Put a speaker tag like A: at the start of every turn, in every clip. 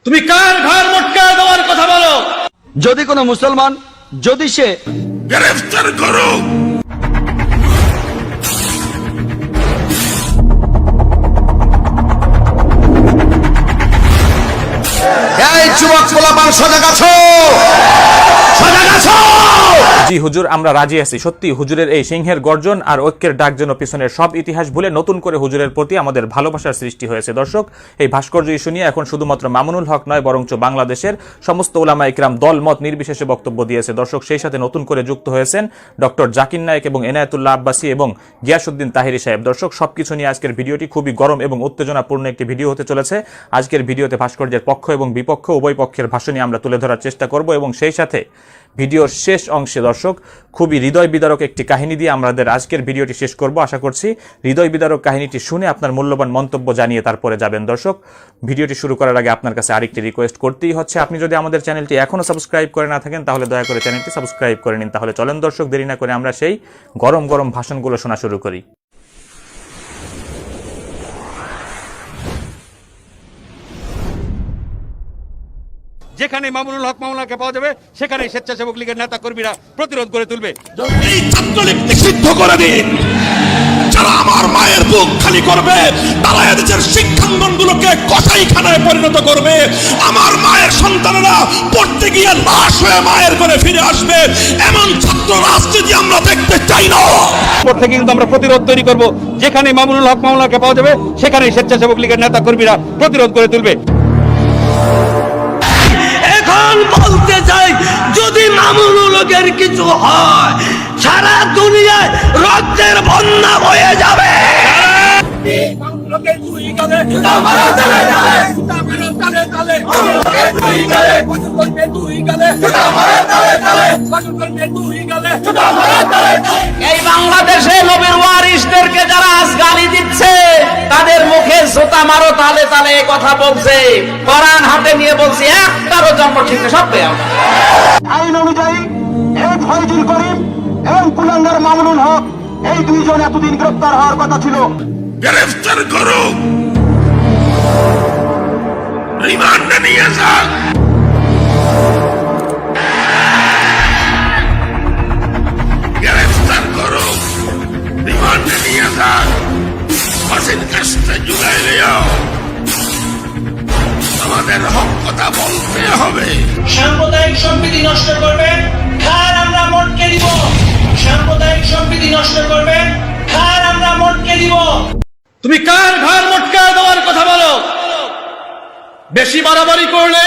A: তুমি কার ঘর মটকায় দেওয়ার কথা বলো?
B: যদি কোনো মুসলমান যদি সে
C: গ্রেফতার করো।
B: এই যুবক পোলাপান সজাগ আছো, সজাগ আছো।
D: জি হুজুর, আমরা রাজি আছি। সত্যি হুজুরের এই সিংহের গর্জন আর ঐক্যের ডাক যেন পিছনের সব ইতিহাস ভুলে নতুন করে হুজুরের প্রতি আমাদের ভালোবাসার সৃষ্টি হয়েছে। দর্শক, এই ভাস্কর্য ইস্যু নিয়ে এখন শুধুমাত্র মামুনুল হক নয়, বরঞ্চ বাংলাদেশের সমস্ত উলামা ইকরাম দল মত নির্বিশেষে বক্তব্য দিয়েছে। দর্শক, সেই সাথে নতুন করে যুক্ত হয়েছেন ডক্টর জাকির নায়েক এবং এনায়েতুল্লাহ আব্বাসী এবং গিয়াসউদ্দিন তাহিরি সাহেব। দর্শক, সবকিছু নিয়ে আজকের ভিডিওটি খুবই গরম এবং উত্তেজনাপূর্ণ একটি ভিডিও হতে চলেছে। আজকের ভিডিওতে ভাস্কর্যের পক্ষ এবং বিপক্ষ উভয় পক্ষের ভাষণই আমরা তুলে ধরার চেষ্টা করব এবং সেই সাথে ভিডিওর শেষ অংশে দর্শক খুবই হৃদয় বিদারক একটি কাহিনী দিয়ে আমাদের আজকের ভিডিওটি শেষ করব। আশা করছি হৃদয় বিদারক কাহিনীটি শুনে আপনার মূল্যবান মন্তব্য জানিয়ে তারপরে যাবেন। দর্শক, ভিডিওটি শুরু করার আগে আপনার কাছে আরেকটি রিকোয়েস্ট করতেই হচ্ছে, আপনি যদি আমাদের চ্যানেলটি এখনো সাবস্ক্রাইব করে না থাকেন তাহলে দয়া করে চ্যানেলটি সাবস্ক্রাইব করে নিন। তাহলে চলেন দর্শক, দেরি না করে আমরা সেই গরম গরম ভাষণগুলো শোনা শুরু করি।
E: যেখানে মামুনুল হক মামলাকে পাওয়া যাবে সেখানে স্বেচ্ছাসেবক লীগের নেতা কর্মীরা প্রতিরোধ করে তুলবে।
C: এই ছাত্রলীগ নিষিদ্ধ করে দিন। যারা আমার মায়ের বুক খালি করবে তারা এদেশের শিক্ষাঙ্গনগুলোকে কসাইখানায় পরিণত করবে। আমার মায়ের সন্তানেরা পড়তে গিয়ে লাশ হয়ে মায়ের ঘরে ফিরে আসবে। এমন ছাত্র রাজনীতি আমরা দেখতে চাই না।
E: পর থেকে কিন্তু আমরা প্রতিরোধ তৈরি করব। যেখানে মামুনুল হক মামলাকে পাওয়া যাবে সেখানে স্বেচ্ছাসেবক লীগের নেতা কর্মীরা প্রতিরোধ করে তুলবে।
B: এখন বলতে চাই, যদি মামুনুল হকের কিছু হয় সারা দুনিয়ায় রক্তের বন্যা বয়ে যাবে।
F: এই বাংলাদেশে নবীর ওয়ারিসদেরকে যারা আজ গালি দিচ্ছে তাদের মুখে জোতা মারো, তালে তালে এই কথা বলছে। কোরআন হাতে নিয়ে বলছি, একটারও জন্ম ঠিক না, সব পেয়ে
G: আইন অনুযায়ী এই ফয়জুল করিম এবং কুলাঙ্গার মামুনুল হক এই দুইজন এতদিন গ্রেফতার হওয়ার কথা ছিল।
C: গ্রেফতার করো, রিমান্ডে নিয়ে যান। গ্রেফতার করো, রিমান্ডে নিয়ে যান। ফাঁসির কাস্তে ঝুলাই দিও। আমাদের হক কথা বলতে হবে।
F: সাম্প্রদায়িক সম্প্রীতি নষ্ট করবেন, খার আমরা মটকে দিব। সাম্প্রদায়িক সম্প্রীতি নষ্ট করবেন, খার আমরা মটকে দিব।
A: তুমি কার ঘর মটকায় দেওয়ার কথা বলো? বেশি বাড়াবাড়ি করলে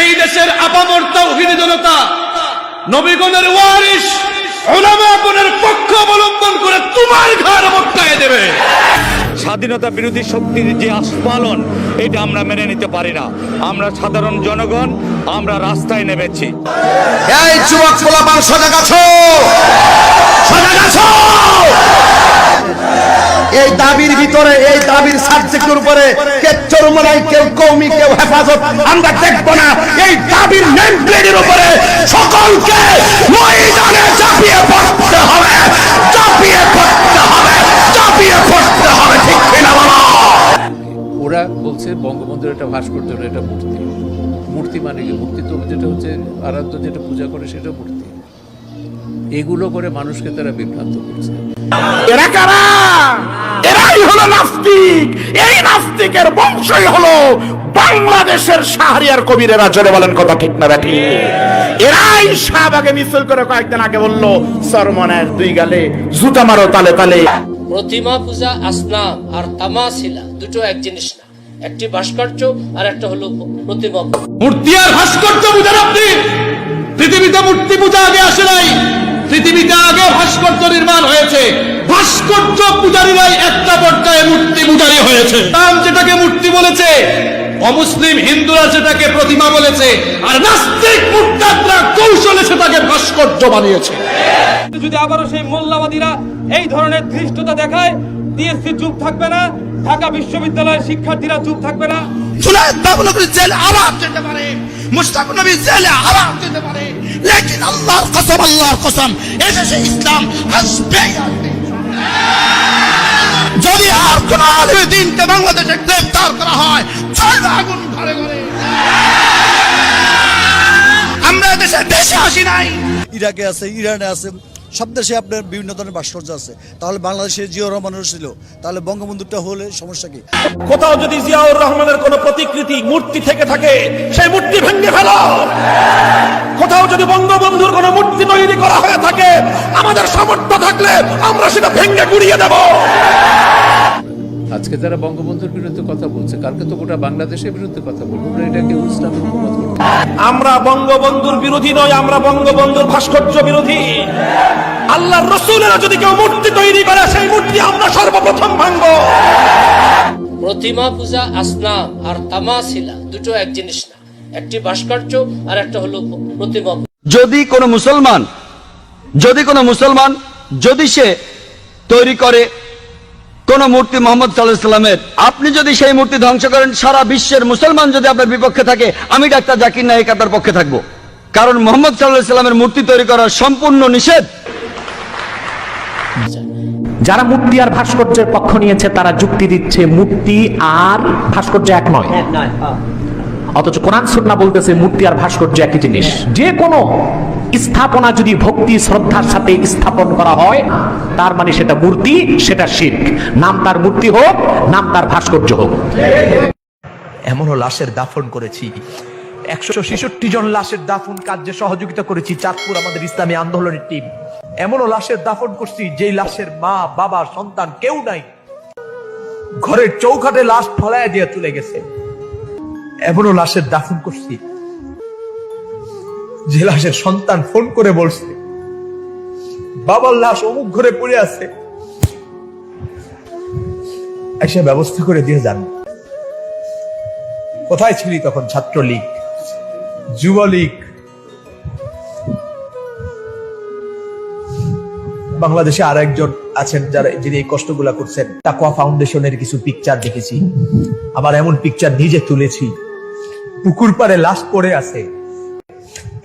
A: এই দেশের আপামর তাওহীদি জনতা নবীগণের ওয়ারিস উলামাগণের পক্ষ অবলম্বন করে তোমার ঘর মটকায় দেবে।
H: স্বাধীনতা বিরোধী শক্তির যে আস্ফালন, এটা আমরা মেনে নিতে পারি না। আমরা সাধারণ জনগণ, আমরা রাস্তায় নেমেছি।
B: এই যুবক পোলাপান সজাগ আছো, সজাগ আছো। এই দাবির ভিতরে, এই দাবির সাবজেক্টের উপরে কে চরমনাই, কেউ কওমি, কেউ হেফাজত আমরা দেখব না। এই দাবির নেম প্লেটের উপরে সকলকে ময়দানে চাপিয়ে পড়তে হবে, চাপিয়ে পড়তে হবে, চাপিয়ে পড়তে হবে। ঠিক কিনা বলো?
I: ওরা বলছে বঙ্গবন্ধুর একটা ভাস্কর্য, এটা মূর্তি। মূর্তি মানে কি? মূর্তি তো যেটা হচ্ছে আরাধ্য, যেটা পূজা করে সেটা মূর্তি। এগুলো করে মানুষকে তারা বিভ্রান্ত করছে।
C: এরা কারা? এরাই হলো নাস্তিক। এই নাস্তিকের বংশই হলো বাংলাদেশের শাহরিয়ার কবিরেরা। জোরে বলেন কথা ঠিক না ব্যাটি? এরাই শাহবাগে মিছিল করে কয়েকদিন আগে বললো, সরমনের দুই গালে জুতা মারো তালে তালে।
F: প্রতিমা পূজা, আসনাম আর তামাসিলা দুটো এক জিনিস না। একটি ভাস্কর্য আর একটা হলো প্রতিমা।
A: মূর্তি আর ভাস্কর্য বুঝেন আপনি? পৃথিবীতে মূর্তি পূজা আগে আসে নাই। পৃথিবীতে আগে ভাস্কর্য নির্মাণ হয়েছে। ভাস্কর্য পূজারীরাই একটা পর্যায়ে মূর্তি পূজারী হয়েছে। তাম যেটাকে মূর্তি বলেছে, অমুসলিম হিন্দুরা সেটাকে প্রতিমা বলেছে, আর নাস্তিক মুরতাদরা কৌশলে সেটাকে ভাস্কর্য বানিয়েছে।
E: যদি আবারও সেই মোল্লাবাদীরা এই ধরনের ধৃষ্টতা দেখায়, টিএসসি চুপ থাকবে না, ঢাকা বিশ্ববিদ্যালয়ের শিক্ষার্থীরা চুপ থাকবে না।
C: জুনায়েদ বাবলুর জেলে আরাম যেতে পারে, মুশতাক নবীর জেলে আরাম যেতে পারে, লেকিন আল্লাহর কসম এদেশে ইসলাম আসবে। যদি আর কোন আলেম দিনকে বাংলাদেশে গ্রেফতার করা হয়, চলবে আগুন ঘরে ঘরে।
J: ইরাকে আছে, ইরানে আছে, সব দেশে আপনার বিভিন্ন ধরনের ভাস্কর্য আছে। তাহলে বাংলাদেশে জিয়াউর রহমানের ছিল, তাহলে বঙ্গবন্ধুটা হলে সমস্যা কি?
C: কোথাও যদি জিয়াউর রহমানের কোনো প্রতিকৃতি মূর্তি থেকে থাকে, সেই মূর্তি ভেঙে ফেলো। কোথাও যদি বঙ্গবন্ধুর কোনো মূর্তি তৈরি করা হয়ে থাকে, আমাদের সামর্থ্য থাকলে আমরা সেটা ভেঙে গুড়িয়ে দেব।
I: আজকে যারা বঙ্গবন্ধুর বিরুদ্ধে কথা বলছে, কালকে তো গোটা বাংলাদেশের বিরুদ্ধে কথা বলবো, আমরা এটাকে ইসলামের হুকুমত করবো।
C: আমরা বঙ্গবন্ধুর বিরোধী নয়, আমরা বঙ্গবন্ধুর ভাস্কর্য বিরোধী। আল্লাহর রাসূলেরা যদি কেউ মূর্তি তৈরি করে, সেই মূর্তি আমরা সর্বপ্রথম ভাঙবো।
K: প্রতিমা পূজা, আসনাম আর তামাসিলা দুটো এক জিনিস না, একটি ভাস্কর্য আর একটা হলো প্রতিমা।
B: যদি কোনো মুসলমান যদি সে তৈরি করে কোন মূর্তি মোহাম্মদ সাল্লাল্লাহু আলাইহি সাল্লামের, আপনি যদি সেই মূর্তি ধ্বংস করেন, সারা বিশ্বের মুসলমান যদি আপনার বিপক্ষে থাকে, আমি ডাক্তার জাকির নায়েক আপনার পক্ষে থাকবো। কারণ মোহাম্মদ সাল্লাল্লাহু আলাইহি সাল্লামের মূর্তি তৈরি করা সম্পূর্ণ নিষেধ।
L: যারা মূর্তি আর ভাস্কর্যের পক্ষ নিয়েছে তারা যুক্তি দিচ্ছে মূর্তি আর ভাস্কর্য এক নয়, অথচ কোরআন সুন্নাহ বলতেছে মূর্তি আর ভাস্কর্য একই জিনিস। যে কোনো স্থাপনা যদি ভক্তি শ্রদ্ধার সাথে স্থাপন করা হয়, তার মানে সেটা মূর্তি, সেটা শিরক। নাম তার মূর্তি হোক, নাম তার ভাস্কর্য হোক।
M: এমনও লাশের দাফন করেছি, 166 জন লাশের দাফন কার্যে সহযোগিতা করেছি চাঁদপুর আমাদের ইসলামী আন্দোলনের টিম। এমনও লাশের দাফন করছি যেই লাশের মা, বাবা, সন্তান কেউ নাই, ঘরের চৌকাঠে লাশ ফলায় দিয়ে চলে গেছে। এমনও লাশের দাফন করছি যে লাশের সন্তান ফোন করে বলছে, বাবার লাশ অমুক ঘরে পড়ে আছে, এসে ব্যবস্থা করে দিয়ে যান। কোথায় ছিলি তখন? ছাত্রলীগ, যুবলীগ, বাংলাদেশে আর একজন আছেন যারা যিনি এই কষ্টগুলা করছেন। তাকওয়া ফাউন্ডেশনের কিছু পিকচার দেখেছি, আবার এমন পিকচার নিজে তুলেছি। পুকুর পাড়ে লাশ পড়ে আছে,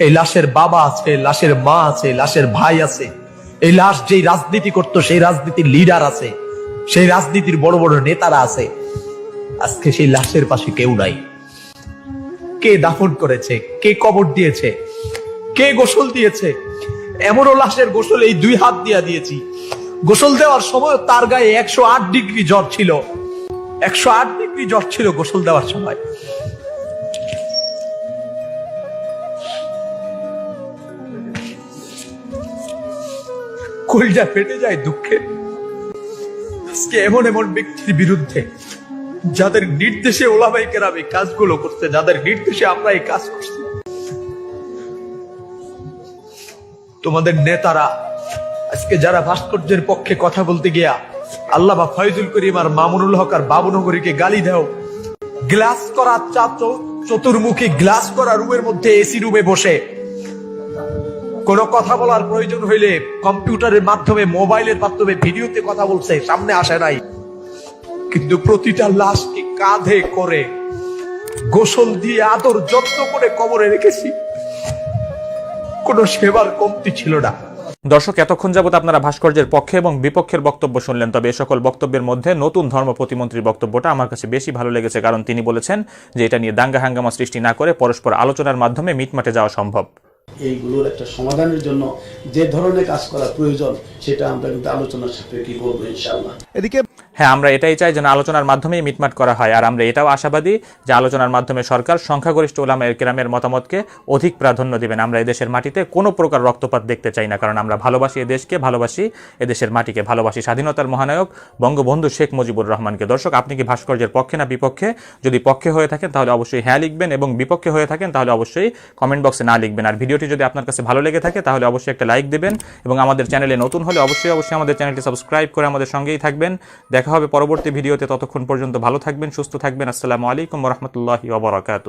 M: এই লাশের বাবা আছে, লাশের মা আছে, লাশের ভাই আছে। এই লাশ যেই রাজনীতি করত, সেই রাজনীতির লিডার আছে, সেই রাজনীতির বড় বড় নেতারা আছে। আজকে সেই লাশের পাশে কেউ নাই। কে দাফন করেছে? কে কবর দিয়েছে? কে গোসল দিয়েছে? এমনও লাশের গোসল এই 2 হাত দিয়া দিয়েছি। গোসল দেওয়ার সময় তার গায়ে 108 ডিগ্রি জ্বর ছিল, 108 ডিগ্রি জ্বর ছিল গোসল দেওয়ার সময়। কলিজা ফেটে যায় দুঃখে। আজকে এমন এমন ব্যক্তির বিরুদ্ধে, যাদের নির্দেশে ওলামায়ে কেরাম এই কাজগুলো করতে, যাদের নির্দেশে আমরা এই কাজ করছি, তোমাদের নেতারা আজকে যারা ভাস্কর্যের পক্ষে কথা বলতে গিয়া আল্লামা ফয়জুল করিম আর মামুনুল হক আর বাবুনগরীকে গালি দাও। গ্লাস করা চতুর্মুখী গ্লাস করা রুমের মধ্যে এসি রুমে বসে কোনো কথা বলার প্রয়োজন হইলে কম্পিউটারের মাধ্যমে, মোবাইলের মাধ্যমে ভিডিওতে কথা বলছে, সামনে আসে নাই। কিন্তু প্রতিটা লাশকে কাঁধে করে গোসল দিয়ে আদর যত্ন করে কবরে রেখেছি। কোনো সেবার কমতি ছিল না।
D: দর্শক, এতক্ষণ যাবত আপনারা ভাস্কর্যের পক্ষে এবং বিপক্ষের বক্তব্য শুনলেন। তবে এ সকল বক্তব্যের মধ্যে নতুন ধর্ম প্রতিমন্ত্রীর বক্তব্যটা আমার কাছে বেশি ভালো লেগেছে, কারণ তিনি বলেছেন যে এটা নিয়ে দাঙ্গা হাঙ্গামা সৃষ্টি না করে পরস্পর আলোচনার মাধ্যমে মিটমাটে যাওয়া সম্ভব।
N: এইগুলোর একটা সমাধানের জন্য যে ধরনের কাজ করা প্রয়োজন সেটা আমরা কিন্তু আলোচনার সাপেক্ষে করবো ইনশাআল্লাহ।
D: এদিকে হ্যাঁ, আমরা এটাই চাই যেন আলোচনার মাধ্যমেই মিটমাট করা হয়। আর আমরা এটাও আশাবাদী যে আলোচনার মাধ্যমে সরকার সংখ্যাগরিষ্ঠ উলামায়ে কেরামের মতামতকে অধিক প্রাধান্য দিবেন। আমরা এদেশের মাটিতে কোনো প্রকার রক্তপাত দেখতে চাই না, কারণ আমরা ভালোবাসি এদেশকে, ভালোবাসি এদেশের মাটিকে, ভালোবাসি স্বাধীনতার মহানায়ক বঙ্গবন্ধু শেখ মুজিবুর রহমানকে। দর্শক, আপনি কি ভাস্কর্যের পক্ষে না বিপক্ষে? যদি পক্ষে হয়ে থাকেন তাহলে অবশ্যই হ্যাঁ লিখবেন, এবং বিপক্ষে হয়ে থাকেন তাহলে অবশ্যই কমেন্ট বক্সে না লিখবেন। আর ভিডিওটি যদি আপনার কাছে ভালো লেগে থাকে তাহলে অবশ্যই একটা লাইক দেবেন, এবং আমাদের চ্যানেলে নতুন হলে অবশ্যই আমাদের চ্যানেলটি সাবস্ক্রাইব করে আমাদের সঙ্গেই থাকবেন। দেখা হবে পরবর্তী ভিডিওতে। ততক্ষণ পর্যন্ত ভালো থাকবেন, সুস্থ থাকবেন। আসসালামু আলাইকুম ওয়া রাহমাতুল্লাহি ওয়া বারাকাতুহু।